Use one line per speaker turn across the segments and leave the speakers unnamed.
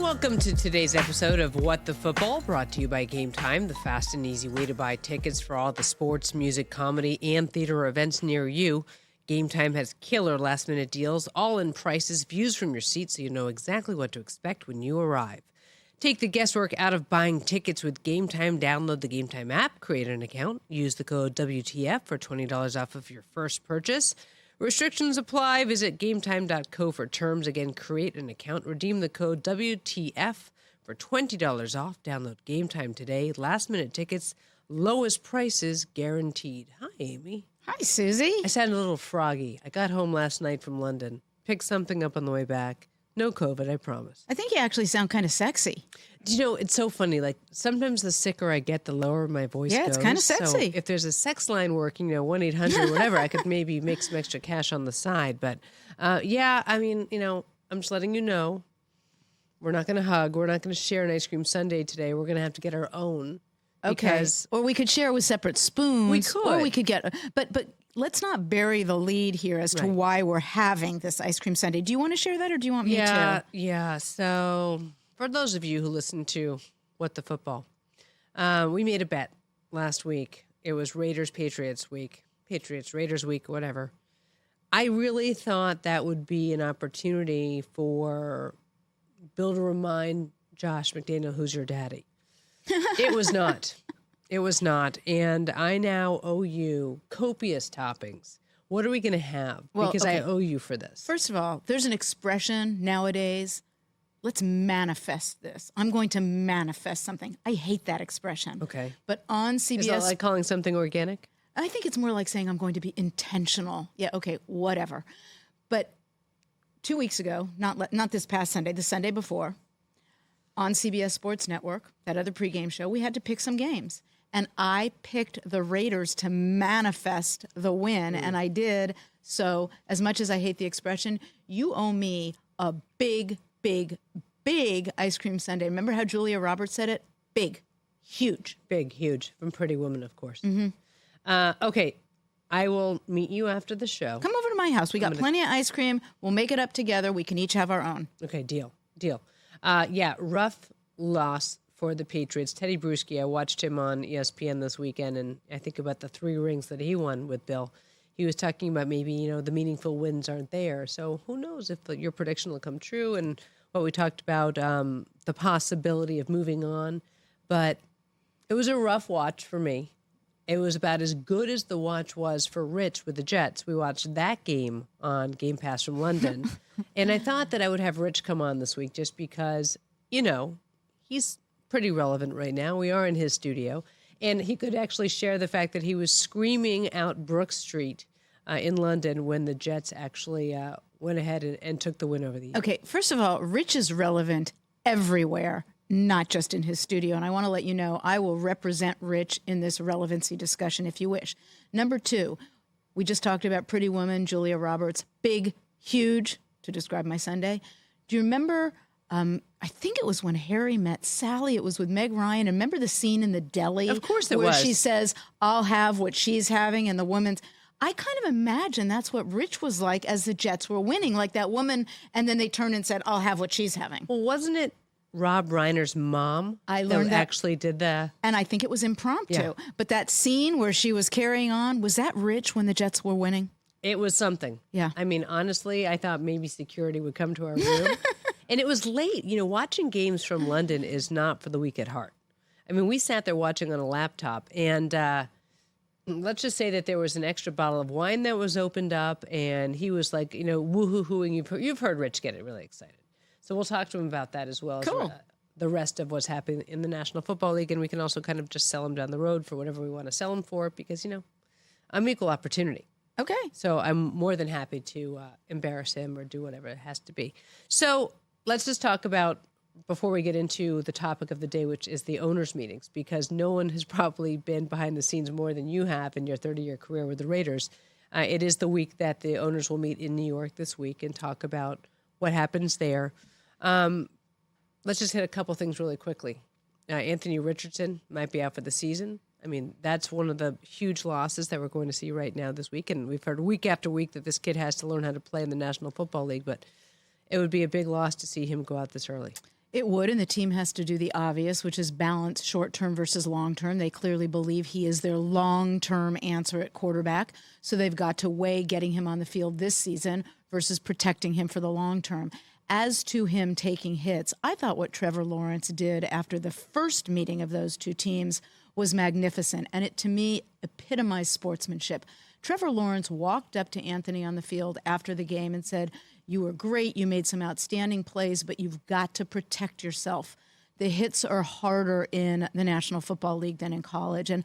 Welcome to today's episode of What the Football, brought to you by Game Time, the fast and easy way to buy tickets for all the sports, music, comedy, and theater events near you. Game Time has killer last-minute deals, all-in prices, views from your seat, so you know exactly what to expect when you arrive. Take the guesswork out of buying tickets with Game Time. Download the Game Time app, create an account, use the code WTF for $20 off of your first purchase. Restrictions apply. Visit gametime.co for terms. Again, create an account. Redeem the code WTF for $20 off. Download Game Time today. Last-minute tickets, lowest prices guaranteed. Hi, Amy.
Hi, Suzy.
I sounded a little froggy. I got home last night from London. Picked something up on the way back. No COVID, I promise.
I think you actually sound kind of sexy.
Do you know, it's so funny. Like, sometimes the sicker I get, the lower my voice goes.
Yeah, it's kind of sexy.
So if there's a sex line working, 1-800, whatever, I could maybe make some extra cash on the side. But, yeah, I mean, I'm just letting you know. We're not going to hug. We're not going to share an ice cream sundae today. We're going to have to get our own.
Okay. Or we could share with separate spoons.
We could.
Or we could get... But let's not bury the lead here as to why we're having this ice cream sundae. Do you want to share that, or do you want me to?
Yeah. So for those of you who listen to What the Football, we made a bet last week. It was Raiders-Patriots week. Patriots-Raiders week, whatever. I really thought that would be an opportunity for Bill to remind Josh McDaniel, who's your daddy. It was not. It was not. And I now owe you copious toppings. What are we going to have? Because I owe you for this.
First of all, there's an expression nowadays, let's manifest this. I'm going to manifest something. I hate that expression.
Okay.
But on CBS...
Is that like calling something organic?
I think it's more like saying I'm going to be intentional. Yeah, okay, whatever. But 2 weeks ago, not this past Sunday, the Sunday before, on CBS Sports Network, that other pregame show, we had to pick some games. And I picked the Raiders to manifest the win, and I did. So as much as I hate the expression, you owe me a big, big, big ice cream sundae. Remember how Julia Roberts said it? Big, huge.
Big, huge. From Pretty Woman, of course. Mm-hmm. Okay, I will meet you after the show.
Come over to my house. We got plenty of ice cream. We'll make it up together. We can each have our own.
Okay, deal. Yeah, rough loss for the Patriots. Teddy Bruschi, I watched him on ESPN this weekend, and I think about the 3 rings that he won with Bill. He was talking about maybe, the meaningful wins aren't there. So who knows if your prediction will come true, and what we talked about, the possibility of moving on. But it was a rough watch for me. It was about as good as the watch was for Rich with the Jets. We watched that game on Game Pass from London. And I thought that I would have Rich come on this week just because, he's pretty relevant right now. We are in his studio. And he could actually share the fact that he was screaming out Brook Street in London when the Jets actually went ahead and took the win over the Eagles.
Okay, first of all, Rich is relevant everywhere, not just in his studio. And I want to let you know, I will represent Rich in this relevancy discussion if you wish. Number 2, we just talked about Pretty Woman, Julia Roberts, big, huge, to describe my Sunday. Do you remember, I think it was when Harry met Sally, it was with Meg Ryan. And remember the scene in the deli?
Of course it
where
was.
She says, I'll have what she's having, and the woman's... I kind of imagine that's what Rich was like as the Jets were winning, like that woman, and then they turned and said, I'll have what she's having.
Well, wasn't it Rob Reiner's mom
I learned that
actually did that?
And I think it was impromptu.
Yeah.
But that scene where she was carrying on, was that Rich when the Jets were winning?
It was something.
Yeah.
I mean, honestly, I thought maybe security would come to our room. And it was late. Watching games from London is not for the weak at heart. I mean, we sat there watching on a laptop, and let's just say that there was an extra bottle of wine that was opened up, and he was like, woo-hoo-hooing. You've heard Rich get really excited. So we'll talk to him about that as well
Cool.
as the rest of what's happening in the National Football League, and we can also kind of just sell him down the road for whatever we want to sell him for, because, I'm equal opportunity.
Okay.
So I'm more than happy to embarrass him or do whatever it has to be. So let's just talk about, before we get into the topic of the day, which is the owners' meetings, because no one has probably been behind the scenes more than you have in your 30-year career with the Raiders. It is the week that the owners will meet in New York this week and talk about what happens there. Let's just hit a couple things really quickly. Anthony Richardson might be out for the season. I mean, that's one of the huge losses that we're going to see right now this week. And we've heard week after week that this kid has to learn how to play in the National Football League, but it would be a big loss to see him go out this early.
It would, and the team has to do the obvious, which is balance short-term versus long-term. They clearly believe he is their long-term answer at quarterback, so they've got to weigh getting him on the field this season versus protecting him for the long term. As to him taking hits, I thought what Trevor Lawrence did after the first meeting of those two teams was magnificent, and it, to me, epitomized sportsmanship. Trevor Lawrence walked up to Anthony on the field after the game and said, "You were great, you made some outstanding plays, but you've got to protect yourself. The hits are harder in the National Football League than in college." And,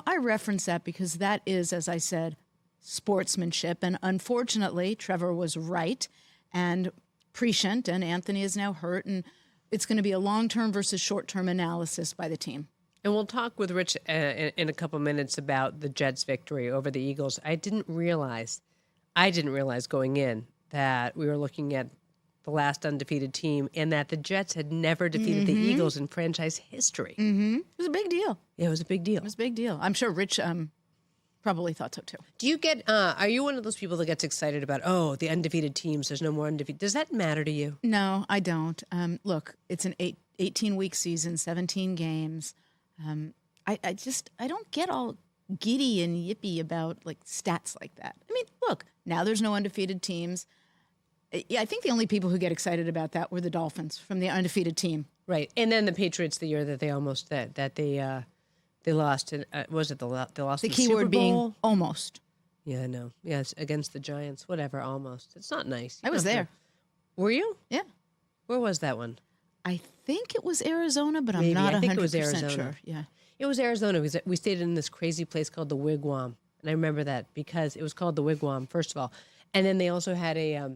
I reference that because that is, as I said, sportsmanship. And unfortunately, Trevor was right and prescient, and Anthony is now hurt, and it's going to be a long-term versus short-term analysis by the team.
And we'll talk with Rich in a couple minutes about the Jets' victory over the Eagles. I didn't realize going in that we were looking at the last undefeated team and that the Jets had never defeated the Eagles in franchise history.
Mm-hmm. It was a big deal.
Yeah, it was a big deal.
It was a big deal. I'm sure Rich probably thought so too.
Do you get, are you one of those people that gets excited about, the undefeated teams, there's no more undefeated? Does that matter to you?
No, I don't. Look, it's an 18-week season, 17 games. I don't get all giddy and yippy about stats like that. I mean, look, now there's no undefeated teams. Yeah, I think the only people who get excited about that were the Dolphins from the undefeated team.
Right. And then the Patriots the year that they almost, that they lost. Was it they lost
the
in the Super
keyword
Bowl?
being almost.
Yeah, no. Yes, against the Giants. Whatever, almost. It's not nice.
I was there.
Were you?
Yeah.
Where was that one?
I think it was Arizona, but I'm not 100% sure. Yeah.
It was Arizona. We stayed in this crazy place called the Wigwam. And I remember that because it was called the Wigwam, first of all. And then they also had a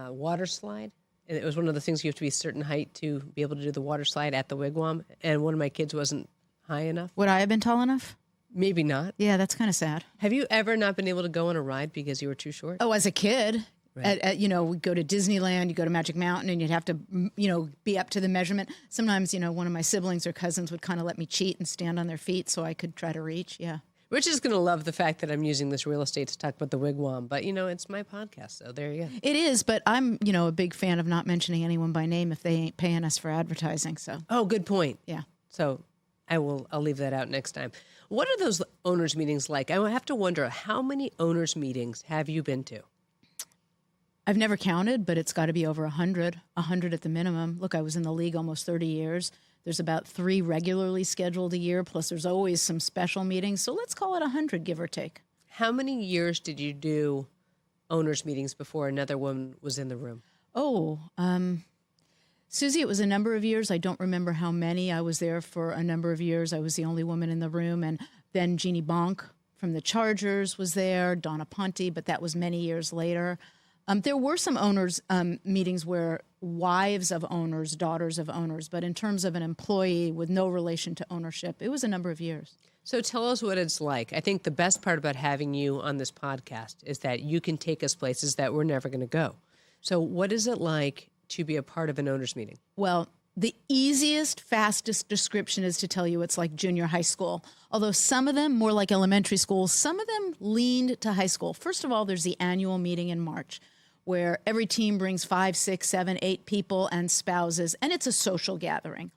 water slide. And it was one of the things you have to be a certain height to be able to do the water slide at the Wigwam. And one of my kids wasn't high enough.
Would I have been tall enough?
Maybe not.
Yeah, that's kind of sad.
Have you ever not been able to go on a ride because you were too short?
Oh, as a kid.
Right.
We'd go to Disneyland, you go to Magic Mountain, and you'd have to, be up to the measurement. Sometimes, one of my siblings or cousins would kind of let me cheat and stand on their feet so I could try to reach. Yeah.
Rich is going to love the fact that I'm using this real estate to talk about the Wigwam, but, it's my podcast, so there you go.
It is, but I'm, a big fan of not mentioning anyone by name if they ain't paying us for advertising, so.
Oh, good point.
Yeah.
So I'll leave that out next time. What are those owners' meetings like? I have to wonder, how many owners' meetings have you been to?
I've never counted, but it's got to be over 100 at the minimum. Look, I was in the league almost 30 years. There's about 3 regularly scheduled a year, plus there's always some special meetings. So let's call it 100, give or take.
How many years did you do owners' meetings before another woman was in the room?
Suzy, it was a number of years. I don't remember how many. I was there for a number of years. I was the only woman in the room. And then Jeannie Bonk from the Chargers was there, Donna Ponte, but that was many years later. There were some owners' meetings where wives of owners, daughters of owners, but in terms of an employee with no relation to ownership, it was a number of years.
So tell us what it's like. I think the best part about having you on this podcast is that you can take us places that we're never going to go. So what is it like to be a part of an owners' meeting?
Well, the easiest, fastest description is to tell you it's like junior high school. Although some of them, more like elementary school, some of them leaned to high school. First of all, there's the annual meeting in March, where every team brings 5, 6, 7, 8 people and spouses, and it's a social gathering.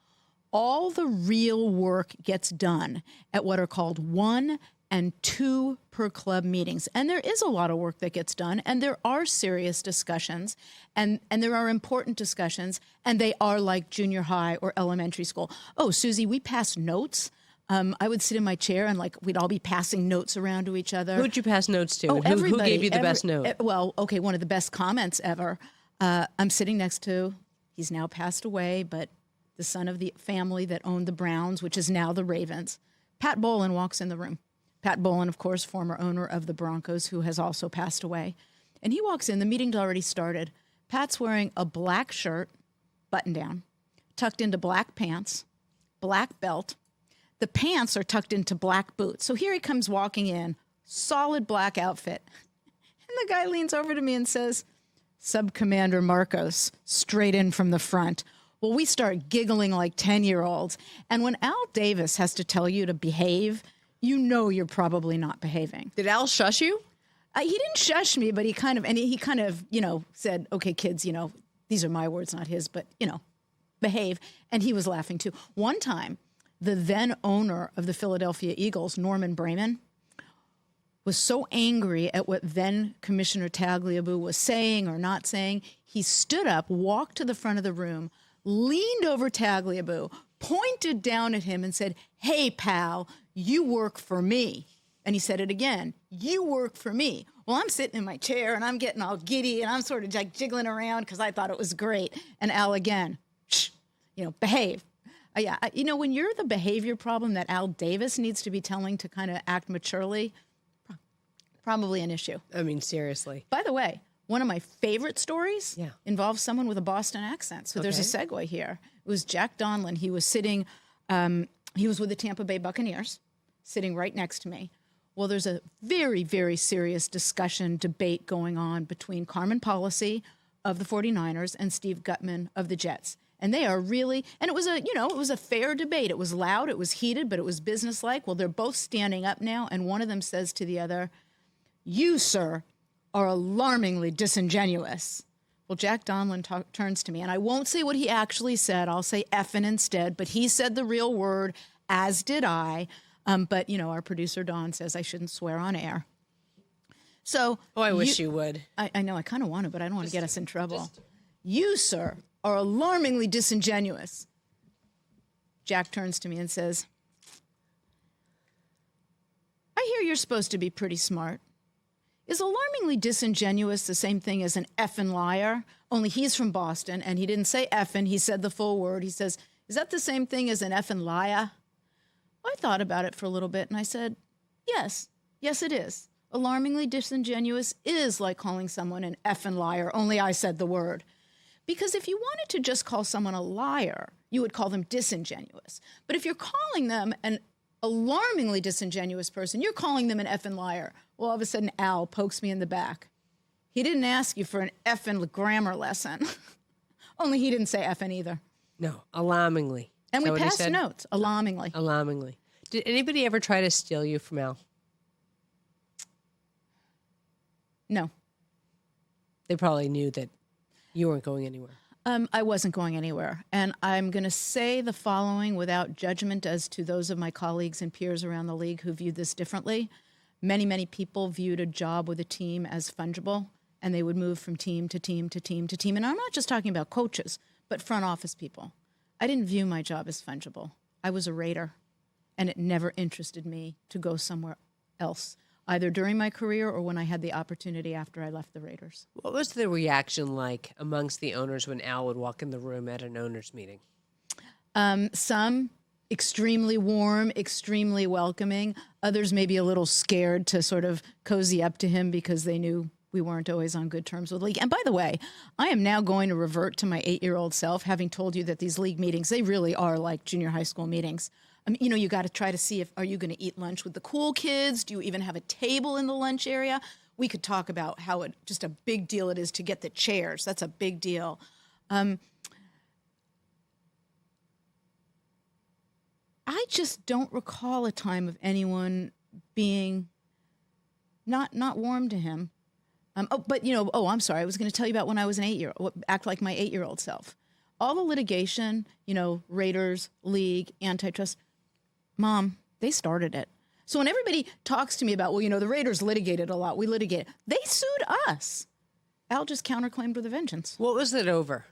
All the real work gets done at what are called 1 and 2 per club meetings. And there is a lot of work that gets done, and there are serious discussions, and there are important discussions, and they are like junior high or elementary school. Oh, Suzy, we pass notes. I would sit in my chair and we'd all be passing notes around to each other.
Who'd you pass notes to?
Oh,
And
everybody.
Who gave you the best note?
Well, okay, one of the best comments ever. I'm sitting next to, he's now passed away, but the son of the family that owned the Browns, which is now the Ravens. Pat Bowlen walks in the room. Pat Bowlen, of course, former owner of the Broncos, who has also passed away. And he walks in, the meeting's already started. Pat's wearing a black shirt, button down, tucked into black pants, black belt. The pants are tucked into black boots. So here he comes walking in, solid black outfit. And the guy leans over to me and says, "Sub-Commander Marcos, straight in from the front." Well, we start giggling like 10-year-olds. And when Al Davis has to tell you to behave, you know you're probably not behaving.
Did Al shush you?
He didn't shush me, but he kind of, said, "Okay, kids, these are my words, not his, but, behave. And he was laughing too. One time, the then owner of the Philadelphia Eagles, Norman Brayman, was so angry at what then Commissioner Tagliabue was saying or not saying, he stood up, walked to the front of the room, leaned over Tagliabue, pointed down at him and said, "Hey, pal, you work for me." And he said it again, "You work for me." Well, I'm sitting in my chair and I'm getting all giddy and I'm sort of like jiggling around because I thought it was great. And Al again, shh, behave. When you're the behavior problem that Al Davis needs to be telling to kind of act maturely, probably an issue.
I mean, seriously.
By the way, one of my favorite stories involves someone with a Boston accent. So there's a segue here. It was Jack Donlin. He was sitting, he was with the Tampa Bay Buccaneers, sitting right next to me. Well, there's a very, very serious debate going on between Carmen Policy of the 49ers and Steve Gutman of the Jets. And they are really, and it was a fair debate. It was loud, it was heated, but it was businesslike. Well, they're both standing up now, and one of them says to the other, "You, sir, are alarmingly disingenuous." Well, Jack Donlin turns to me, and I won't say what he actually said. I'll say effing instead, but he said the real word, as did I. But, our producer, Dawn, says I shouldn't swear on air. So,
I wish you would.
I know, I kind of want to, but I don't want to get us in trouble. "You, sir, are alarmingly disingenuous." Jack turns to me and says, "I hear you're supposed to be pretty smart. Is alarmingly disingenuous the same thing as an effing liar? Only he's from Boston, and he didn't say effing, he said the full word. He says, is that the same thing as an effing liar?" I thought about it for a little bit, and I said, yes, it is. Alarmingly disingenuous is like calling someone an effing liar, only I said the word. Because if you wanted to just call someone a liar, you would call them disingenuous. But if you're calling them an alarmingly disingenuous person, you're calling them an effing liar. Well, all of a sudden, Al pokes me in the back. He didn't ask you for an effing grammar lesson. Only he didn't say effing either.
No, alarmingly.
And we passed notes, alarmingly.
Alarmingly. Did anybody ever try to steal you from Al?
No.
They probably knew that you weren't going anywhere.
I wasn't going anywhere. And I'm going to say the following without judgment as to those of my colleagues and peers around the league who viewed this differently. Many, many people viewed a job with a team as fungible, and they would move from team to team to team to team. And I'm not just talking about coaches, but front office people. I didn't view my job as fungible. I was a Raider, and it never interested me to go somewhere else, either during my career or when I had the opportunity after I left the Raiders.
What was the reaction like amongst the owners when Al would walk in the room at an owners meeting?
Some extremely warm, extremely welcoming. Others maybe a little scared to sort of cozy up to him because they knew we weren't always on good terms with the league. And by the way, I am now going to revert to my 8-year-old self, having told you that these league meetings, they really are like junior high school meetings. I mean, you got to try to see are you going to eat lunch with the cool kids? Do you even have a table in the lunch area? We could talk about how just a big deal it is to get the chairs. That's a big deal. I just don't recall a time of anyone being not warm to him. I'm sorry. I was going to tell you about when I was an 8-year-old, act like my 8-year-old self. All the litigation, Raiders, league, antitrust, Mom, they started it. So when everybody talks to me about, the Raiders litigated a lot, we litigated, they sued us. Al just counterclaimed with a vengeance.
What was it over?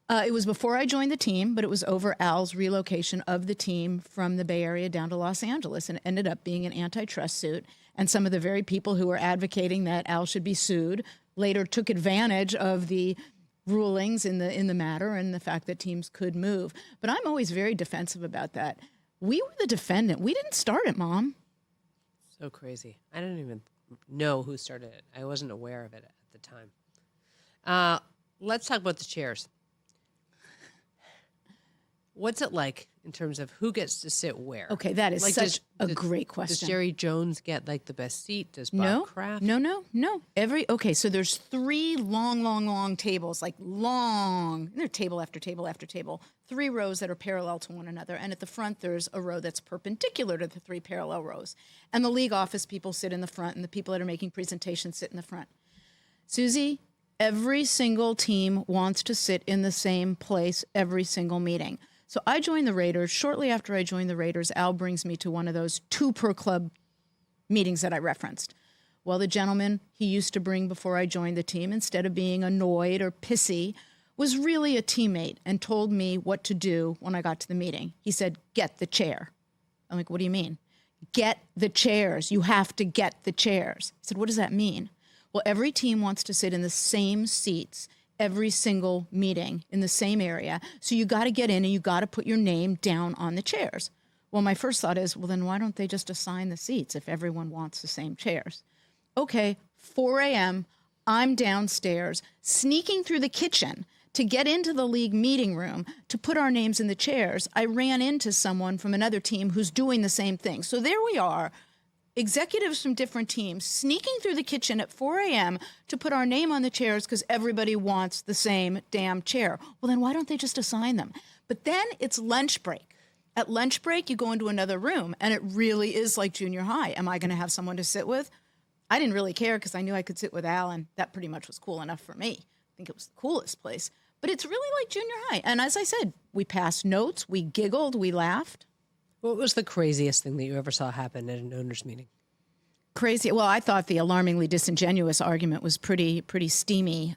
It was before I joined the team, but it was over Al's relocation of the team from the Bay Area down to Los Angeles, and it ended up being an antitrust suit. And some of the very people who were advocating that Al should be sued later took advantage of the rulings in the matter and the fact that teams could move. But I'm always very defensive about that. We were the defendant. We didn't start it, Mom.
So crazy. I don't even know who started it. I wasn't aware of it at the time. Let's talk about the chairs. What's it like in terms of who gets to sit where?
Okay, that is such a great question.
Does Jerry Jones get the best seat? Does Bob Kraft?
No. So there's 3 long tables, long. They're table after table after table. 3 rows that are parallel to one another. And at the front, there's a row that's perpendicular to the 3 parallel rows. And the league office people sit in the front, and the people that are making presentations sit in the front. Suzy, Every single team wants to sit in the same place every single meeting. So I joined the Raiders. Shortly after I joined the Raiders, Al brings me to one of those 2 per club meetings that I referenced. Well, the gentleman he used to bring before I joined the team, instead of being annoyed or pissy, was really a teammate and told me what to do when I got to the meeting. He said, get the chair. I'm like, what do you mean? Get the chairs. You have to get the chairs. I said, what does that mean? Well, every team wants to sit in the same seats every single meeting in the same area. So you got to get in and you got to put your name down on the chairs. Well, my first thought is, well, then why don't they just assign the seats if everyone wants the same chairs? Okay, 4 a.m., I'm downstairs, sneaking through the kitchen to get into the league meeting room to put our names in the chairs. I ran into someone from another team who's doing the same thing. So there we are, executives from different teams sneaking through the kitchen at 4 a.m. to put our name on the chairs because everybody wants the same damn chair. Well, then why don't they just assign them? But then it's lunch break. At lunch break, you go into another room, and it really is like junior high. Am I going to have someone to sit with? I didn't really care because I knew I could sit with Al, and that pretty much was cool enough for me. I think it was the coolest place. But it's really like junior high. And as I said, we passed notes, we giggled, we laughed.
What was the craziest thing that you ever saw happen at an owners meeting?
Crazy. Well, I thought the alarmingly disingenuous argument was pretty steamy.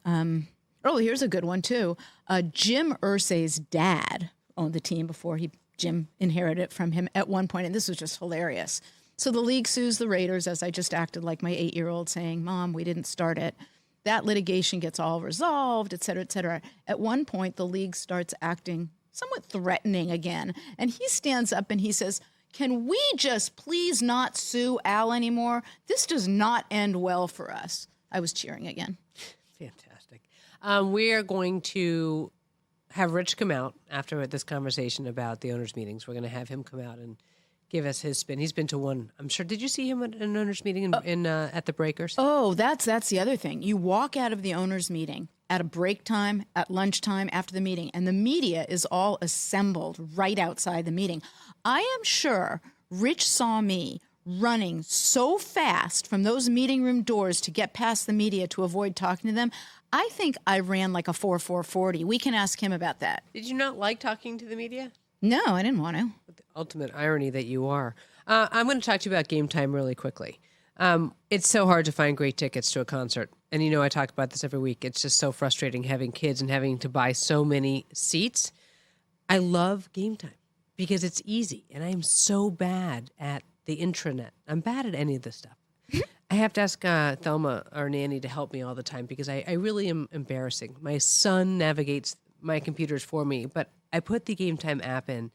Here's a good one, too. Jim Irsay's dad owned the team before Jim inherited it from him at one point, and this was just hilarious. So the league sues the Raiders, as I just acted like my 8-year-old saying, Mom, we didn't start it. That litigation gets all resolved, et cetera, et cetera. At one point, the league starts acting somewhat threatening again. And he stands up and he says, can we just please not sue Al anymore? This does not end well for us. I was cheering again.
Fantastic. We are going to have Rich come out after this conversation about the owners' meetings. We're going to have him come out and give us his spin. He's been to one, I'm sure. Did you see him at an owners' meeting at the Breakers?
Oh, that's the other thing. You walk out of the owners' meeting at a break time, at lunchtime, after the meeting, and the media is all assembled right outside the meeting. I am sure Rich saw me running so fast from those meeting room doors to get past the media to avoid talking to them. I think I ran like a 4.40. We can ask him about that.
Did you not like talking to the media?
No, I didn't want to.
The ultimate irony that you are. I'm going to talk to you about game time really quickly. It's so hard to find great tickets to a concert. And I talk about this every week. It's just so frustrating having kids and having to buy so many seats. I love game time because it's easy. And I'm so bad at the intranet. I'm bad at any of this stuff. I have to ask Thelma, our nanny, to help me all the time because I really am embarrassing. My son navigates my computers for me, but I put the Game Time app in.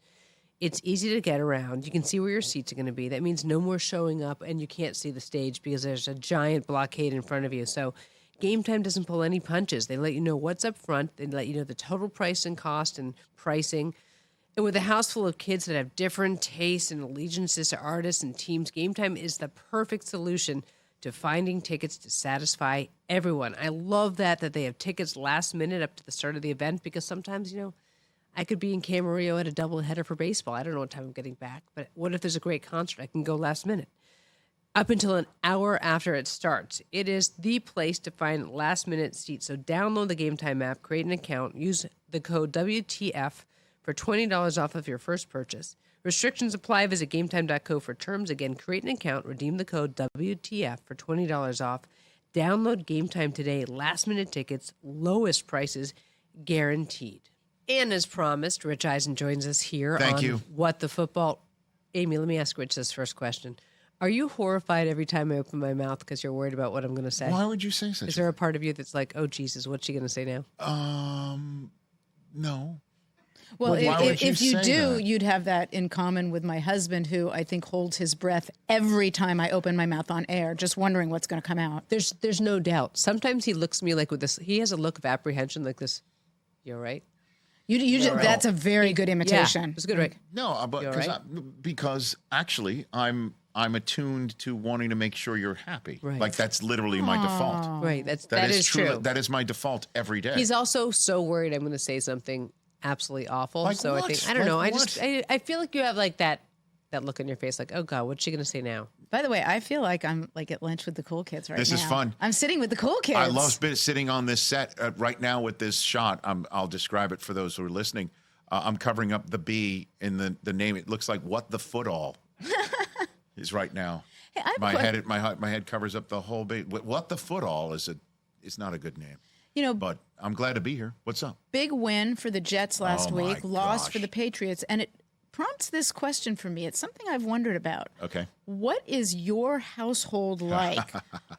It's easy to get around. You can see where your seats are going to be. That means no more showing up and you can't see the stage because there's a giant blockade in front of you. So Game Time doesn't pull any punches. They let you know what's up front. They let you know the total price and cost and pricing. And with a house full of kids that have different tastes and allegiances to artists and teams, Game Time is the perfect solution to finding tickets to satisfy everyone. I love that they have tickets last minute up to the start of the event because sometimes, I could be in Camarillo at a doubleheader for baseball. I don't know what time I'm getting back, but what if there's a great concert? I can go last minute. Up until an hour after it starts, it is the place to find last minute seats. So download the Game Time app, create an account, use the code WTF for $20 off of your first purchase. Restrictions apply. Visit GameTime.co for terms. Again, create an account, redeem the code WTF for $20 off. Download Game Time today. Last minute tickets, lowest prices, guaranteed. And as promised, Rich Eisen joins us here on What the Football. Amy, let me ask Rich this first question. Are you horrified every time I open my mouth because you're worried about what I'm going to say?
Why would you say such?
Is there a part of you that's like, oh, Jesus, what's she going to say now?
No.
Well, if you do,
that?
you'd have that in common with my husband, who I think holds his breath every time I open my mouth on air, just wondering what's going to come out.
There's no doubt. Sometimes he looks at me like with this. He has a look of apprehension like this. You all right?
That's a very good imitation.
Yeah, it was good, right?
No, because actually I'm attuned to wanting to make sure you're happy.
Right.
Like that's literally my default.
Right. That is true.
That is my default every day.
He's also so worried I'm going to say something absolutely awful.
Like
so
what?
I think I don't know.
What?
I feel like you have like that that look on your face, like, oh God, what's she going to say now?
By the way, I feel like I'm like at lunch with the cool kids right now.
This is fun.
I'm sitting with the cool kids.
I love sitting on this set right now with this shot. I'll describe it for those who are listening. I'm covering up the B in the name. It looks like What the Footall is right now.
Hey,
my head covers up the whole B. What the Footall is not a good name.
You know,
but I'm glad to be here. What's up?
Big win for the Jets last week, loss
gosh.
for the Patriots, and it prompts this question for me. It's something I've wondered about.
Okay.
What is your household like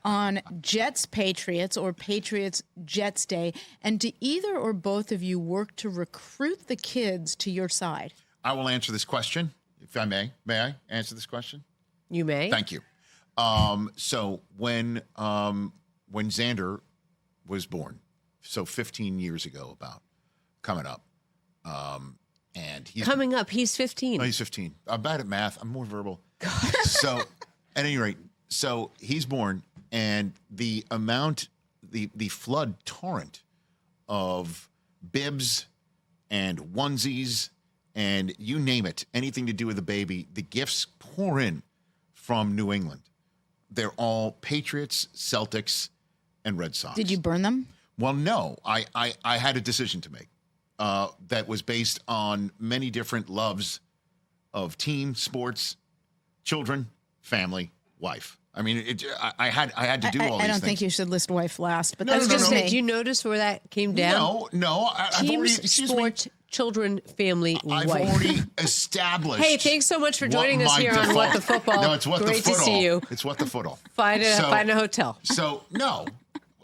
on Jets Patriots or Patriots Jets Day? And do either or both of you work to recruit the kids to your side?
I will answer this question, if I may. May I answer this question?
You may.
Thank you. So when Xander was born, so 15 years ago, coming up, and he's
coming up. He's 15.
Oh, he's 15. I'm bad at math. I'm more verbal. So, at any rate, so he's born, and the flood torrent of bibs and onesies and you name it, anything to do with the baby, the gifts pour in from New England. They're all Patriots, Celtics, and Red Sox.
Did you burn them?
Well, no. I had a decision to make that was based on many different loves of team, sports, children, family, wife. I mean, I had to do all these things.
I don't think you should list wife last, but
No,
that's
no,
just
no.
me.
Did you notice where that came down?
No. I've already,
Sports, children, family,
I've
wife.
already established.
Hey, thanks so much for joining us here on What the Football.
No, it's What the
Great
Footall.
to see you.
It's What the Footall.
Find a hotel.
So no,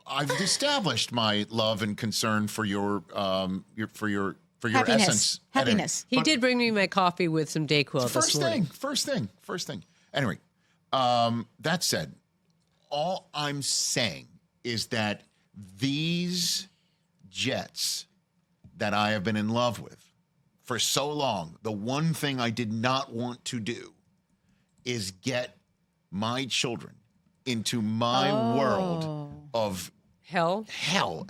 I've established my love and concern for your
Happiness.
essence.
Happiness.
He did bring me my coffee with some Dayquil this morning.
First thing. Anyway, that said, all I'm saying is that these Jets that I have been in love with for so long, the one thing I did not want to do is get my children into my world of
Hell.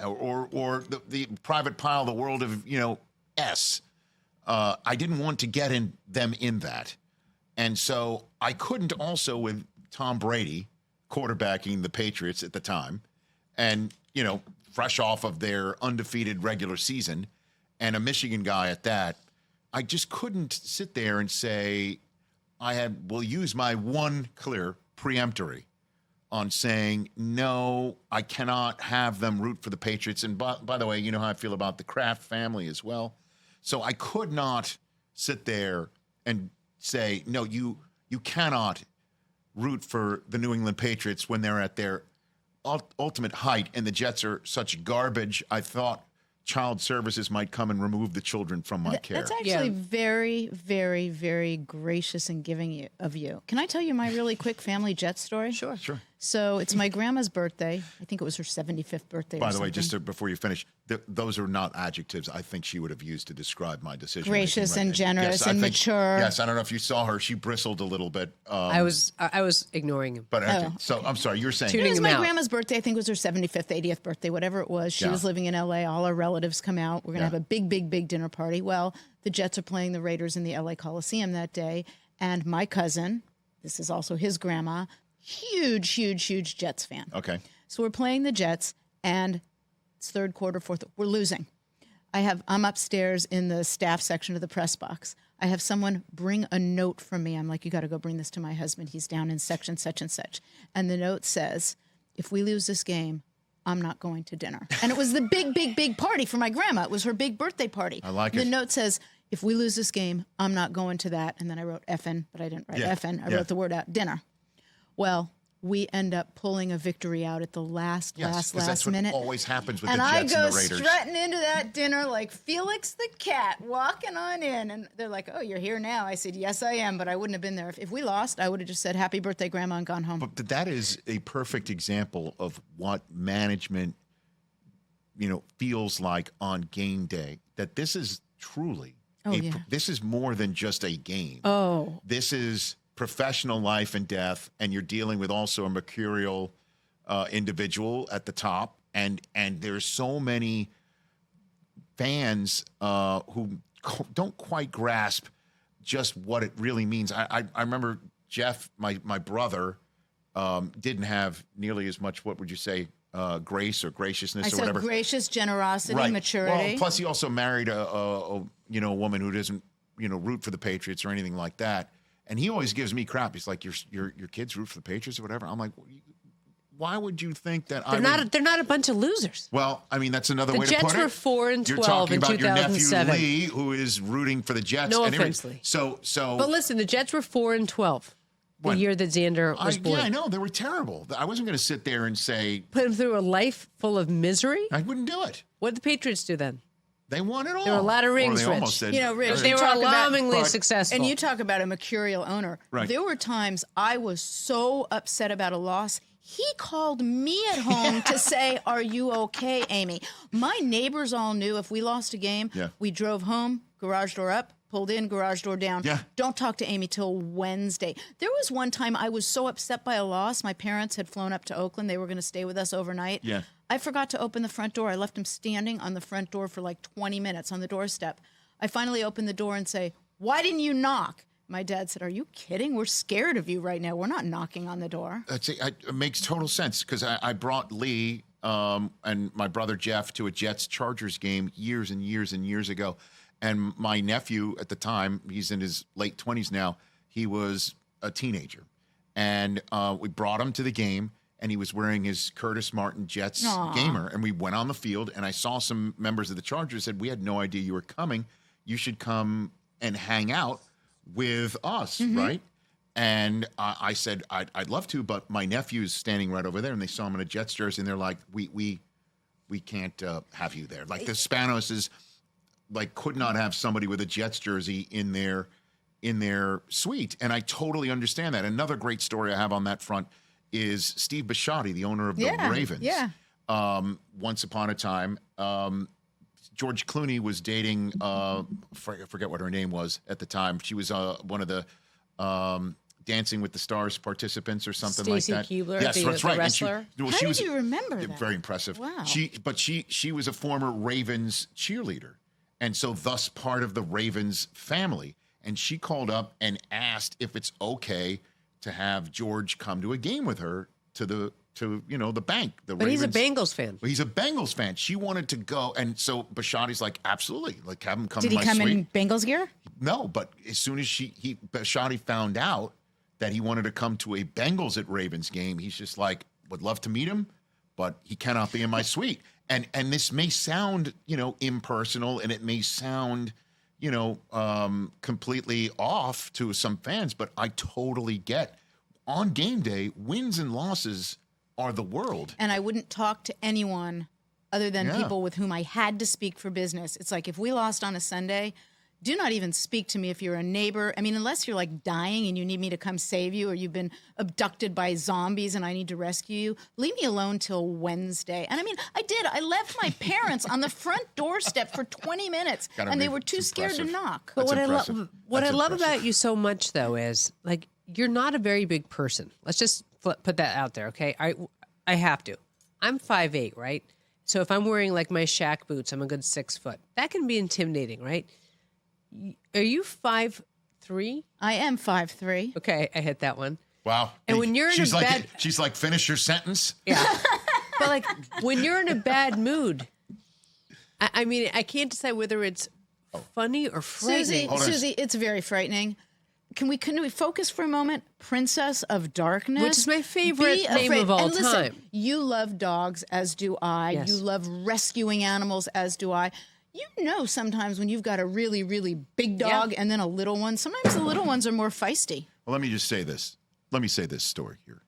or the private pile, the world of, S. I didn't want to get them in that. And so I couldn't also, with Tom Brady quarterbacking the Patriots at the time and, fresh off of their undefeated regular season and a Michigan guy at that, I just couldn't sit there and say, will use my one clear preemptory on saying, no, I cannot have them root for the Patriots. And by the way, you know how I feel about the Kraft family as well. So I could not sit there and say, no, you cannot root for the New England Patriots when they're at their ultimate height and the Jets are such garbage. I thought child services might come and remove the children from my care.
That's actually very, very, very gracious and giving of you. Can I tell you my really quick family Jets story?
Sure.
So it's my grandma's birthday. I think it was her 75th birthday.
By the way, just before you finish, those are not adjectives I think she would have used to describe my decision.
Gracious and generous and mature.
Yes, I don't know if you saw her. She bristled a little bit.
I was ignoring him.
But okay, so I'm sorry, you're saying.
It was my
out.
grandma's birthday. I think it was her 75th, 80th birthday, whatever it was. She was living in L.A. All her relatives come out. We're going to have a big, big, big dinner party. Well, the Jets are playing the Raiders in the L.A. Coliseum that day. And my cousin, this is also his grandma, huge, huge, huge Jets fan.
Okay.
So we're playing the Jets, and it's third quarter, fourth. We're losing. I'm upstairs in the staff section of the press box. I have someone bring a note from me. I'm like, you got to go bring this to my husband. He's down in section such and such. And the note says, if we lose this game, I'm not going to dinner. And it was the big, big, big party for my grandma. It was her big birthday party.
I like
it.
it.
The note says, if we lose this game, I'm not going to that. And then I wrote effing, but I didn't write effing. I wrote the word out, dinner. Well, we end up pulling a victory out at the last
that's
minute.
what always happens with
And
the Jets and the
I
Raiders.
go strutting into that dinner like Felix the cat, walking on in. And they're like, oh, you're here now. I said, yes, I am, but I wouldn't have been there. If we lost, I would have just said, happy birthday, Grandma, and gone home.
But that is a perfect example of what management, feels like on game day. That this is truly, this is more than just a game.
Oh.
This is professional life and death, and you're dealing with also a mercurial individual at the top, and there's so many fans who don't quite grasp just what it really means. I remember Jeff, my brother, didn't have nearly as much, what would you say, grace or graciousness or whatever.
Gracious, generosity,
Right.
maturity.
Well, plus he also married a woman who doesn't, root for the Patriots or anything like that. And he always gives me crap. He's like, your kids root for the Patriots or whatever. I'm like, why would you think that
They're not a bunch of losers.
Well, I mean, that's another way to put it.
The Jets were 4-12
You're talking
in
about
2007.
your nephew Lee, who is rooting for the Jets.
No
and
offense, Lee.
So.
But listen, the Jets were 4-12 the year that Xander was born.
Yeah, I know. They were terrible. I wasn't going to sit there and say...
Put him through a life full of misery?
I wouldn't do it.
What did the Patriots do then?
They won it all.
There were a lot of rings,
Or they
Rich.
almost did.
Rich,
They were alarmingly successful.
And you talk about a mercurial owner.
Right.
There were times I was so upset about a loss. He called me at home to say, "Are you okay, Amy?" My neighbors all knew if we lost a game, we drove home, garage door up, pulled in, garage door down.
Yeah.
Don't talk to Amy till Wednesday. There was one time I was so upset by a loss. My parents had flown up to Oakland. They were going to stay with us overnight.
Yeah.
I forgot to open the front door. I left him standing on the front door for like 20 minutes on the doorstep. I finally opened the door and say, "Why didn't you knock?" My dad said, "Are you kidding? We're scared of you right now. We're not knocking on the door."
It makes total sense because I brought Lee and my brother Jeff to a Jets-Chargers game years and years and years ago. And my nephew at the time, he's in his late 20s now, he was a teenager. And we brought him to the game, and he was wearing his Curtis Martin Jets gamer. And we went on the field, and I saw some members of the Chargers said, "We had no idea you were coming. You should come and hang out with us," right? And I said, I'd love to, but my nephew's standing right over there, and they saw him in a Jets jersey, and they're like, we can't have you there. Like the Spanos is like could not have somebody with a Jets jersey in their suite, and I totally understand that. Another great story I have on that front is Steve Bisciotti, the owner of the Ravens.
Yeah.
Once upon a time, George Clooney was dating, I forget what her name was at the time. She was one of the Dancing with the Stars participants or something
Stacey
like that.
Keebler,
Yes, that's right.
wrestler.
And
How did you remember that?
Very impressive.
Wow.
She was a former Ravens cheerleader, and so thus part of the Ravens family. And she called up and asked if it's okay to have George come to a game with her to the bank.
But he's a Bengals fan.
Well, he's a Bengals fan. She wanted to go, and so Bisciotti's like, absolutely, like have him come.
Did
to
he
my
come
suite.
in Bengals gear?
No, but as soon as Bisciotti found out that he wanted to come to a Bengals at Ravens game, he's just like, would love to meet him, but he cannot be in my suite. And this may sound, impersonal, and it may sound, completely off to some fans, but I totally get. On game day, wins and losses are the world.
And I wouldn't talk to anyone other than people with whom I had to speak for business. It's like if we lost on a Sunday, do not even speak to me if you're a neighbor. I mean, unless you're like dying and you need me to come save you, or you've been abducted by zombies and I need to rescue you, leave me alone till Wednesday. And I mean, I did. I left my parents on the front doorstep for 20 minutes and they were too scared to knock.
But
That's
what I love
impressive.
about you so much, though, is like you're not a very big person. Let's just put that out there, okay? I have to. I'm 5'8", right? So if I'm wearing like my Shaq boots, I'm a good 6 foot. That can be intimidating, right? Are you 5'3"?
I am 5'3".
Okay, I hit that one.
Wow.
And when you're in a bad...
She's like, finish your sentence.
Yeah. But like when you're in a bad mood, I mean, I can't decide whether it's funny or frightening.
Suzy, it's very frightening. Can we focus for a moment? Princess of Darkness.
Which is my favorite name of all
and listen,
time.
You love dogs, as do I.
Yes.
You love rescuing animals, as do I. Sometimes when you've got a really, really big dog and then a little one, sometimes the little ones are more feisty.
Well, let me just say this. Let me say this story here.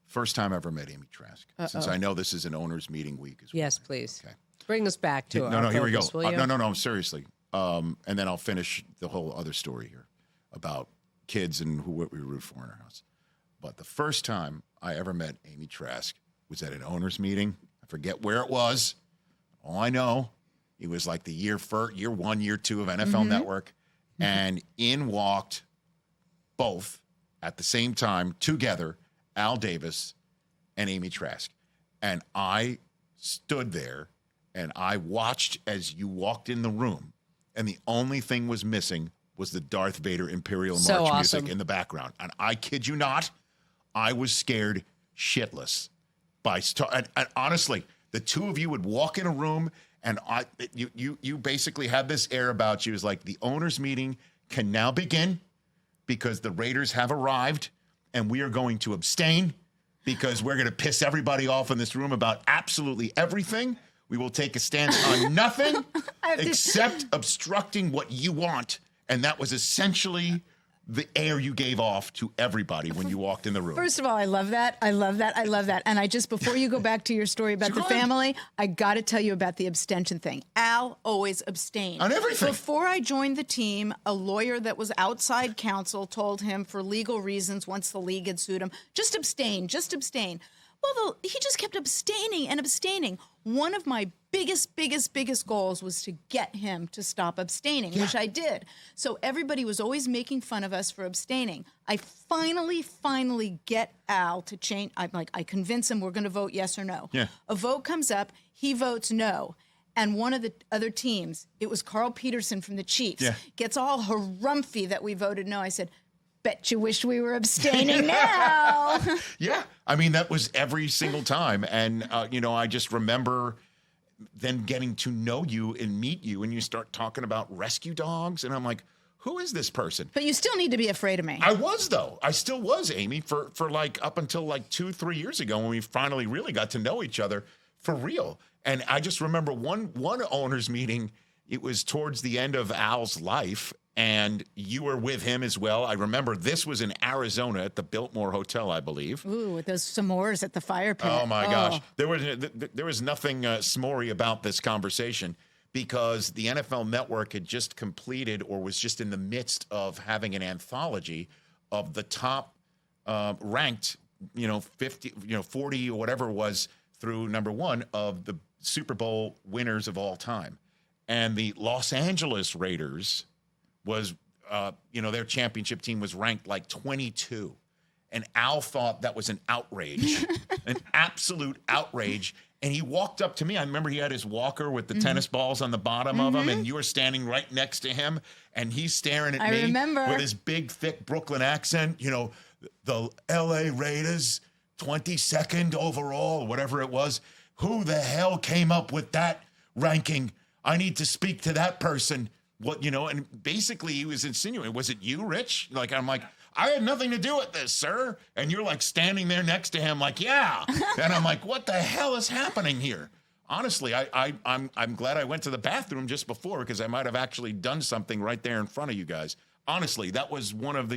First time I ever met Amy Trask. Since I know this is an owners meeting week as well.
Yes, please.
Okay.
Bring us back to
No, here we go.
focus, will you?
No, seriously. And then I'll finish the whole other story here about kids and what we root for in our house. But the first time I ever met Amy Trask was at an owners meeting. I forget where it was. All I know, it was like the year 1, year 2 of NFL Network. And in walked both at the same time together, Al Davis and Amy Trask. And I stood there and I watched as you walked in the room, and the only thing was missing was the Darth Vader Imperial
So
March
awesome.
music in the background. And I kid you not, I was scared shitless. And honestly, the two of you would walk in a room and you basically had this air about you. It was like the owners' meeting can now begin because the Raiders have arrived and we are going to abstain because we're going to piss everybody off in this room about absolutely everything. We will take a stance on nothing except obstructing what you want. And that was essentially the air you gave off to everybody when you walked in the room.
First of all, I love that. I love that. I love that. And before you go back to your story about the family, I got to tell you about the abstention thing. Al always abstained.
On everything.
Before I joined the team, a lawyer that was outside counsel told him for legal reasons, once the league had sued him, just abstain, just abstain. Well, he just kept abstaining and abstaining. One of my biggest goals was to get him to stop abstaining, which I did. So everybody was always making fun of us for abstaining. I finally get Al to change. I convince him we're going to vote yes or no.
Yeah.
A vote comes up. He votes no. And one of the other teams, it was Carl Peterson from the Chiefs, gets all harumphy that we voted no. I said, bet you wish we were abstaining now.
Yeah. I mean, that was every single time. And, I just remember then getting to know you and meet you, and you start talking about rescue dogs. And I'm like, who is this person?
But you still need to be afraid of me.
I was, though. I still was, Amy, for like up until like 2-3 years ago when we finally really got to know each other for real. And I just remember one owners meeting. It was towards the end of Al's life, and you were with him as well. I remember this was in Arizona at the Biltmore Hotel, I believe.
Ooh, with those s'mores at the fire pit.
Oh, my gosh. There was nothing s'morey about this conversation because the NFL Network had just completed or was just in the midst of having an anthology of the top ranked, 50, 40 or whatever it was through number one of the Super Bowl winners of all time. And the Los Angeles Raiders was, their championship team was ranked like 22. And Al thought that was an outrage, an absolute outrage. And he walked up to me. I remember he had his walker with the tennis balls on the bottom of him. And you were standing right next to him. And he's staring at me with his big, thick Brooklyn accent. The L.A. Raiders, 22nd overall, whatever it was. Who the hell came up with that ranking? I need to speak to that person. And basically he was insinuating, was it you, Rich? I'm like, I had nothing to do with this, sir. And you're like standing there next to him like, yeah. And I'm like, what the hell is happening here? Honestly, I'm glad I went to the bathroom just before because I might have actually done something right there in front of you guys. Honestly, that was one of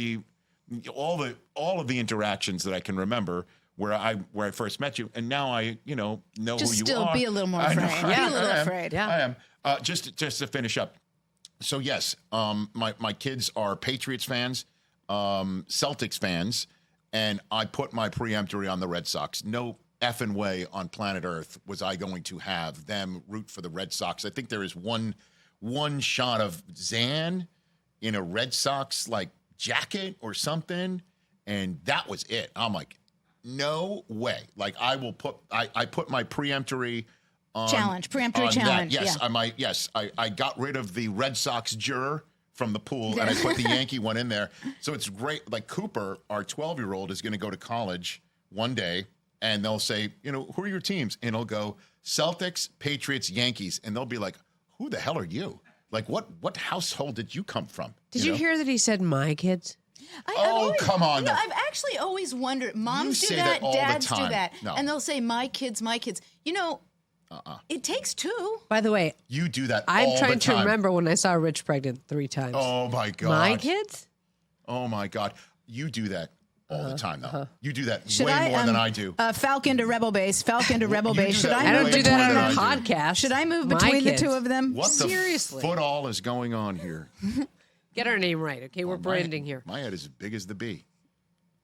all of the interactions that I can remember where I first met you. And now I, know
just
who you
still
are.
be a little more afraid. Be a little afraid.
Yeah.
I am. Just to finish up. So yes, my kids are Patriots fans, Celtics fans, and I put my preemptory on the Red Sox. No effing way on planet Earth was I going to have them root for the Red Sox. I think there is one shot of Zan in a Red Sox jacket or something, and that was it. I'm like, no way. I put my preemptory
preemptory challenge.
Yes, I got rid of the Red Sox juror from the pool, and I put the Yankee one in there. So it's great. Cooper, our 12-year-old, is going to go to college one day, and they'll say, who are your teams? And he'll go, Celtics, Patriots, Yankees. And they'll be like, who the hell are you? What household did you come from?
Did you hear that he said my kids?
Come on.
I've actually always wondered. Moms do
that,
dads do
time.
that.
No.
And they'll say, my kids, my kids. It takes two.
By the way,
You do that
I'm
all
trying
the time.
to remember when I saw Rich pregnant 3 times.
Oh, my God.
My kids?
Oh, my God. You do that all the time, though. You do that
Should
way more than I do.
Falcon to Rebel Base. Falcon to Rebel
You do
Base.
that
I don't
way
do
more
that
than
on a
I do.
podcast.
Should I move
My
between the
kids.
two of them?
What
Seriously.
the foot all is going on here?
Get our name right, okay? We're branding here.
My head is as big as the bee.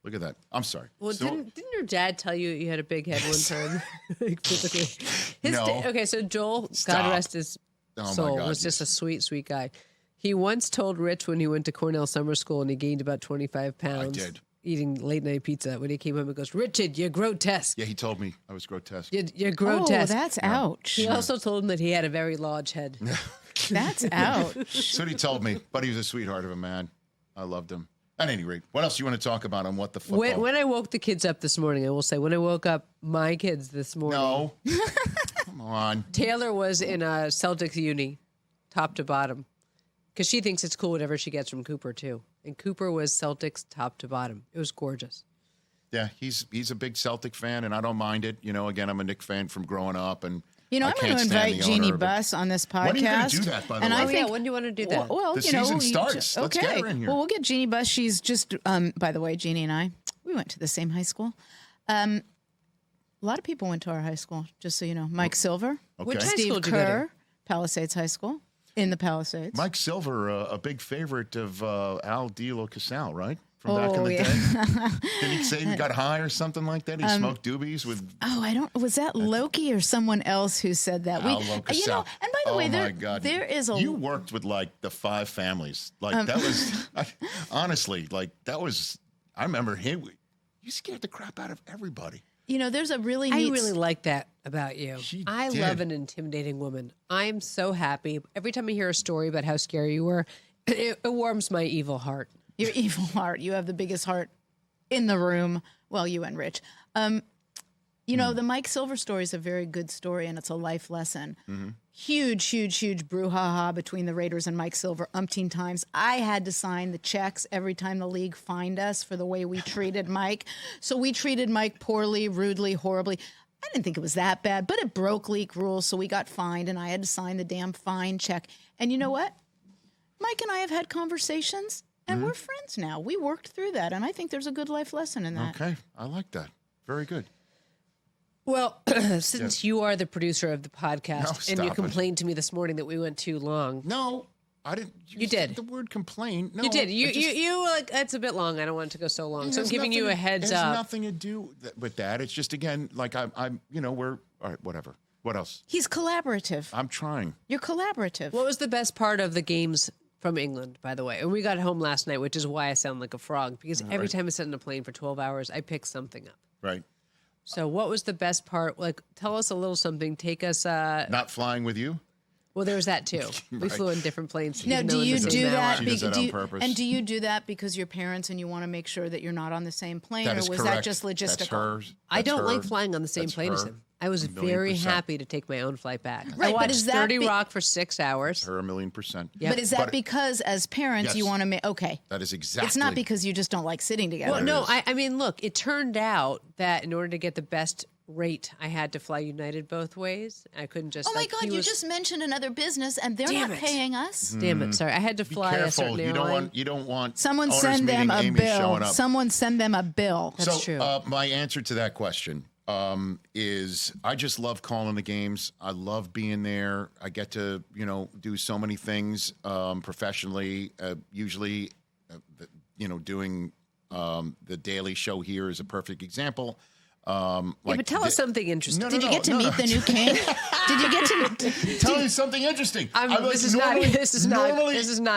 Look at that. I'm sorry.
Well,
So-
didn't your dad tell you had a big head one time? Physically.
No.
Okay, so Joel,
Stop.
God rest his
Oh, my
soul,
God,
was just a sweet, sweet guy. He once told Rich when he went to Cornell Summer School and he gained about 25 pounds.
did.
Eating late night pizza. When he came home, he goes, Richard, you're grotesque.
Yeah, he told me I was grotesque.
You're
Oh,
grotesque.
that's ouch.
He also told him that he had a very large head.
That's out.
That's what he told me. But he was a sweetheart of a man. I loved him. At any rate, what else do you want to talk about on what the football?
When I woke the kids up this morning, I will say, when I woke up my kids this morning.
No. Come on.
Taylor was in a Celtics uni, top to bottom, because she thinks it's cool whatever she gets from Cooper, too. And Cooper was Celtics top to bottom. It was gorgeous.
Yeah, he's a big Celtic fan, and I don't mind it. Again, I'm a Knicks fan from growing up, and
I'm going to invite Jeannie Buss on this podcast.
When are you going to do that, by the way?
When do you want to do that?
Well,
the season starts. Let's get her in here.
Well, we'll get Jeannie Buss. She's just, by the way, Jeannie and I, we went to the same high school. A lot of people went to our high school, just so you know. Mike Silver,
Which high
Steve
school did you go to?
Kerr, Palisades High School, in the Palisades.
Mike Silver, a big favorite of Al Dilo Casal, right? From back in the day. Did he say he got high or something like that? He smoked doobies with...
was that Loki or someone else who said that?
Al Casal.
And by the way,
there
is a...
You worked with, the five families. That was... honestly, that was... I remember him... You scared the crap out of everybody.
There's a really
I
neat...
really like that about you. I love an intimidating woman. I'm so happy. Every time I hear a story about how scary you were, it warms my evil heart.
Your evil heart. You have the biggest heart in the room. Well, you and Rich. The Mike Silver story is a very good story, and it's a life lesson. Mm-hmm. Huge brouhaha between the Raiders and Mike Silver umpteen times. I had to sign the checks every time the league fined us for the way we treated Mike. So we treated Mike poorly, rudely, horribly. I didn't think it was that bad, but it broke league rules, so we got fined, and I had to sign the damn fine check. And you know what? Mike and I have had conversations. And we're friends now. We worked through that, and I think there's a good life lesson in that.
Okay, I like that. Very good.
Well, since you are the producer of the podcast, and you complained to me this morning that we went too long.
No, I didn't.
You did.
The word complain. No,
you did. You like, it's a bit long. I don't want it to go so long. So I'm giving you a heads up.
It has nothing to do with that. It's just, again, I'm we're, all right, whatever. What else?
He's collaborative.
I'm trying.
You're collaborative.
What was the best part of the games from England, by the way? And we got home last night, which is why I sound like a frog, because every time I sit in a plane for 12 hours, I pick something up.
Right.
So what was the best part? Tell us a little something. Take us...
Not flying with you?
Well, there was that, too.
Right.
We flew in different planes.
Now, do you do that?
She does that on purpose.
And do you do that because you're parents and you want to make sure that you're not on the same plane?
That
or
is
was
correct.
that just logistical?
That's hers.
I don't like flying on the same plane as him. I was very happy to take my own flight back.
Right,
I
but
watched
is that
30 Rock for 6 hours.
Her 1,000,000%.
Yep.
But is that because, as parents, you want to make... Okay.
That is exactly...
It's not because you just don't like sitting together.
Well, no, I mean, look, it turned out that in order to get the best rate, I had to fly United both ways. I couldn't just...
Oh, my God, you just mentioned another business, and they're not paying us?
Damn it, sorry. I had to fly a certain airline.
You don't want...
Someone send them a bill. Someone send them a bill.
That's true.
My answer to that question is I just love calling the games. I love being there. I get to, do so many things professionally. Usually, doing the daily show here is a perfect example.
But tell us something interesting.
Did you get to meet the new king? Did you get to
tell me something interesting?
This is not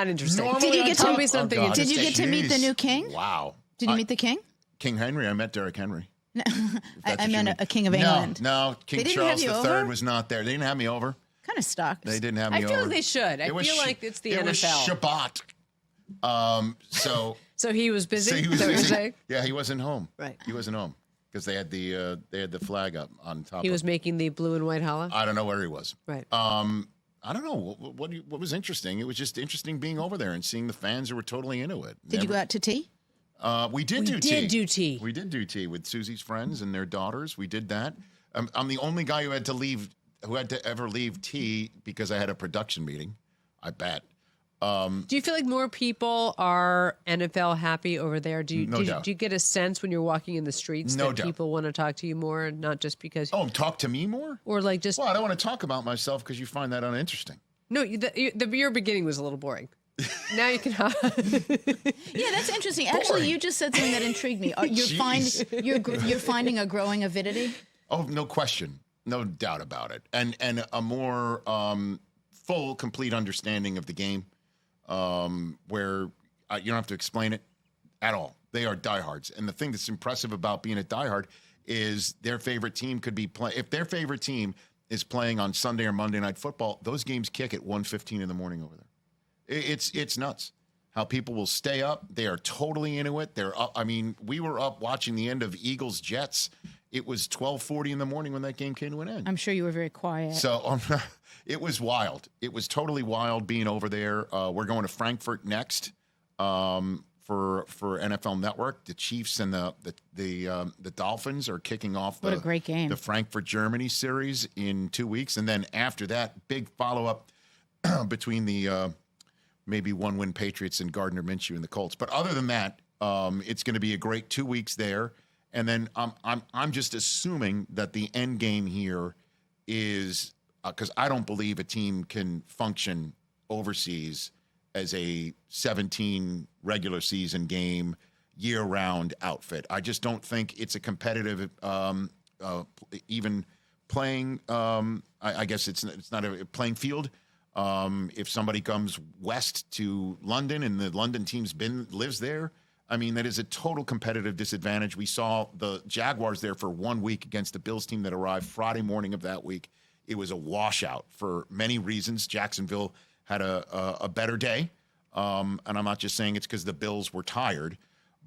interesting.
Did you get to
tell me something interesting?
Did you get to meet the new king?
Wow.
Did you meet the king?
King Henry. I met Derek Henry.
I meant a king of England.
No, King Charles III was not there. They didn't have me over.
Kind of stuck.
They didn't have me over.
I feel like they should. I feel like it's the NFL.
It was Shabbat.
So he was busy.
So he was busy. Yeah, he wasn't home.
Right.
He wasn't home because they had the flag up on top.
He was making the blue and white hollow.
I don't know where he was.
Right.
I don't know what was interesting. It was just interesting being over there and seeing the fans who were totally into it.
Did you go out to tea?
We did do tea. We did do tea with Suzy's friends and their daughters. We did that. I'm the only guy who had to ever leave tea because I had a production meeting. I bet.
Do you feel like more people are NFL happy over there? Do you get a sense when you're walking in the streets that people want to talk to you more, not just because...
Oh, talk to me more?
Or like just...
Well, I don't want to talk about myself because you find that uninteresting.
No, your beginning was a little boring. Now you can...
Yeah, that's interesting. Actually, you just said something that intrigued me. You're finding a growing avidity?
Oh, no question. No doubt about it. And a more full, complete understanding of the game where you don't have to explain it at all. They are diehards. And the thing that's impressive about being a diehard is their favorite team could be playing. If their favorite team is playing on Sunday or Monday Night Football, those games kick at 1:15 in the morning over there. It's nuts how people will stay up. They are totally into it. They're up. I mean, we were up watching the end of Eagles Jets. It was 12:40 in the morning when that game came to an end.
I'm sure you were very quiet.
So it was wild. It was totally wild being over there. We're going to Frankfurt next for NFL Network. The Chiefs and the Dolphins are kicking off
What a great game.
the Frankfurt Germany series in 2 weeks, and then after that, big follow up between the maybe one-win Patriots and Gardner Minshew and the Colts. But other than that, it's going to be a great 2 weeks there. And then I'm just assuming that the end game here is because I don't believe a team can function overseas as a 17 regular season game year-round outfit. I just don't think it's a competitive even playing. I guess it's not a playing field. If somebody comes west to London and the London team's lives there, I mean, that is a total competitive disadvantage. We saw the Jaguars there for 1 week against the Bills team that arrived Friday morning of that week. It was a washout for many reasons. Jacksonville had a better day, and I'm not just saying it's because the Bills were tired,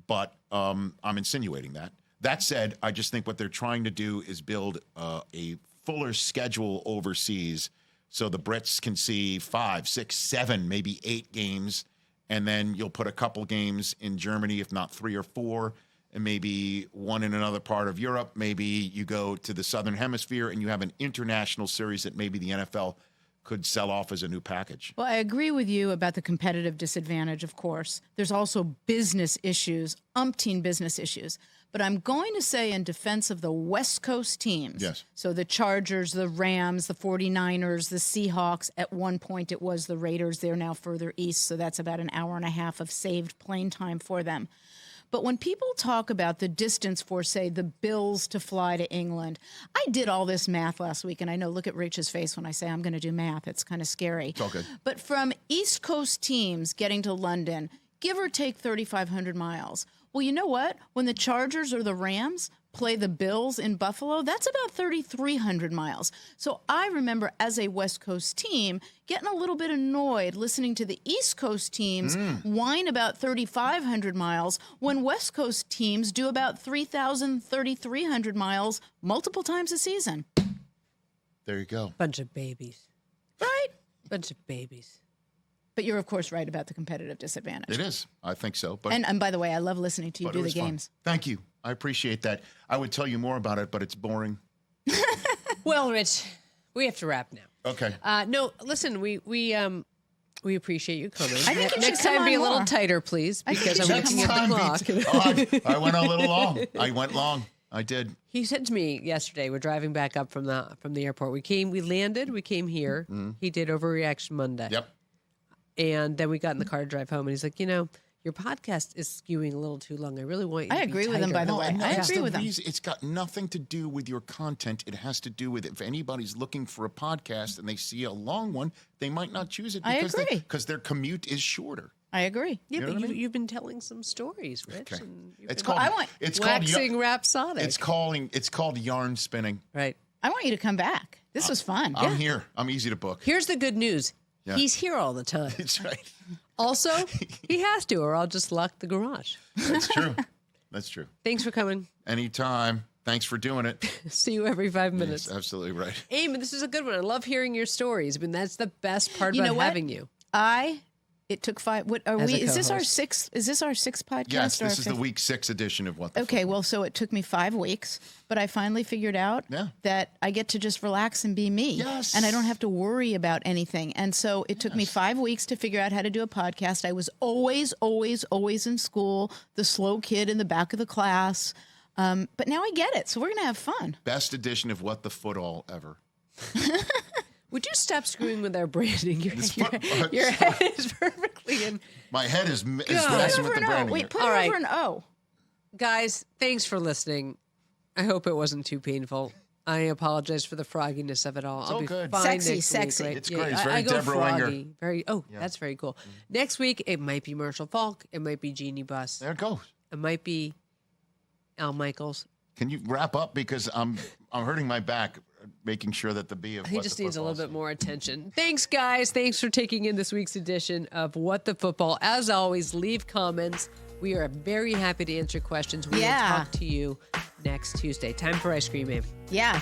but I'm insinuating that. That said, I just think what they're trying to do is build a fuller schedule overseas so the Brits can see 5, 6, 7, maybe 8 games. And then you'll put a couple games in Germany, if not 3 or 4, and maybe one in another part of Europe. Maybe you go to the Southern Hemisphere and you have an international series that maybe the NFL could sell off as a new package.
Well, I agree with you about the competitive disadvantage, of course. There's also business issues, umpteen business issues. But I'm going to say in defense of the West Coast teams,
Yes.
So the Chargers, the Rams, the 49ers, the Seahawks, at one point it was the Raiders. They're now further east, so that's about an hour and a half of saved plane time for them. But when people talk about the distance for, say, the Bills to fly to England, I did all this math last week, and I know, look at Rich's face when I say I'm going to do math. It's kind of scary.
It's all good.
But from East Coast teams getting to London, give or take 3,500 miles. Well, you know what? When the Chargers or the Rams play the Bills in Buffalo, that's about 3,300 miles. So I remember as a West Coast team getting a little bit annoyed listening to the East Coast teams whine about 3,500 miles when West Coast teams do about 3,000, 3,300 miles multiple times a season.
There you go.
Bunch of babies.
Right?
Bunch of babies.
But you're, of course, right about the competitive disadvantage.
It is. I think so. But
And by the way, I love listening to you
but
do
it
the
was fun.
games.
Thank you. I appreciate that. I would tell you more about it, but it's boring.
Well, Rich, we have to wrap now.
Okay.
No, listen, we appreciate you coming.
I think you
Next
should come
time, be a
on
little
more.
tighter, please,
I think
because
you
I'm
should
looking
come
at the clock.
I went a little long. I went long. I did.
He said to me yesterday, we're driving back up from the airport. We landed, we came here. He did Overreaction Monday.
Yep.
And then we got in the car to drive home, and he's like, your podcast is skewing a little too long. I really want you to
I
be
agree with him, by
tighter."
the way.
and
I
that's
agree
the
with him.
reason. It's got nothing to do with your content. It has to do with if anybody's looking for a podcast and they see a long one, they might not choose it
I
because
agree.
because their commute is shorter.
I agree.
Yeah,
You know
but
what I mean?
you've been telling some stories, Rich.
Okay.
And you've
It's
been
called
waxing rhapsodic.
it's called yarn spinning.
Right.
I want you to come back. This was fun.
I'm here. I'm easy to book.
Here's the good news.
Yeah.
He's here all the time.
That's right.
Also, he has to, or I'll just lock the garage.
That's true. That's true.
Thanks for coming.
Anytime. Thanks for doing it.
See you every 5 minutes.
Yes, absolutely right.
Amy, this is a good one. I love hearing your stories. I mean, that's the best part
You
about
know what?
having you.
It took 5. What are
As
we?
a
Is this our
co-host.
sixth? Is this our sixth podcast?
Yes,
or our
this is the
fifth?
week 6 edition of What the
Okay,
Fuck.
well, so it took me 5 weeks, but I finally figured out
Yeah.
that I get to just relax and be me.
Yes.
And I don't have to worry about anything. And so it took me 5 weeks to figure out how to do a podcast. I was always in school, the slow kid in the back of the class. But now I get it. So we're going to have fun.
Best edition of What the Foot All ever.
Would you stop screwing with our branding? Your
foot-
head is perfectly in.
My head is
Put
messing
over
with the
an O.
branding.
Wait, put
All right.
over an O.
Guys, thanks for listening. I hope it wasn't too painful. I apologize for the frogginess of it all. I'll
all
be
good.
fine
Sexy,
next
sexy.
week, right?
It's great. It's very
I go
Deborah Winger.
froggy. Very. Oh, that's very cool. Next week it might be Marshall Falk. It might be Jeannie Buss.
There it goes.
It might be Al Michaels.
Can you wrap up because I'm hurting my back. making sure that the B of
He
What
just
the
needs a little
Football
bit more attention. Thanks, guys. Thanks for taking in this week's edition of What the Football. As always, leave comments. We are very happy to answer questions. We will talk to you next Tuesday. Time for Ice Cream, Abe.
Yeah.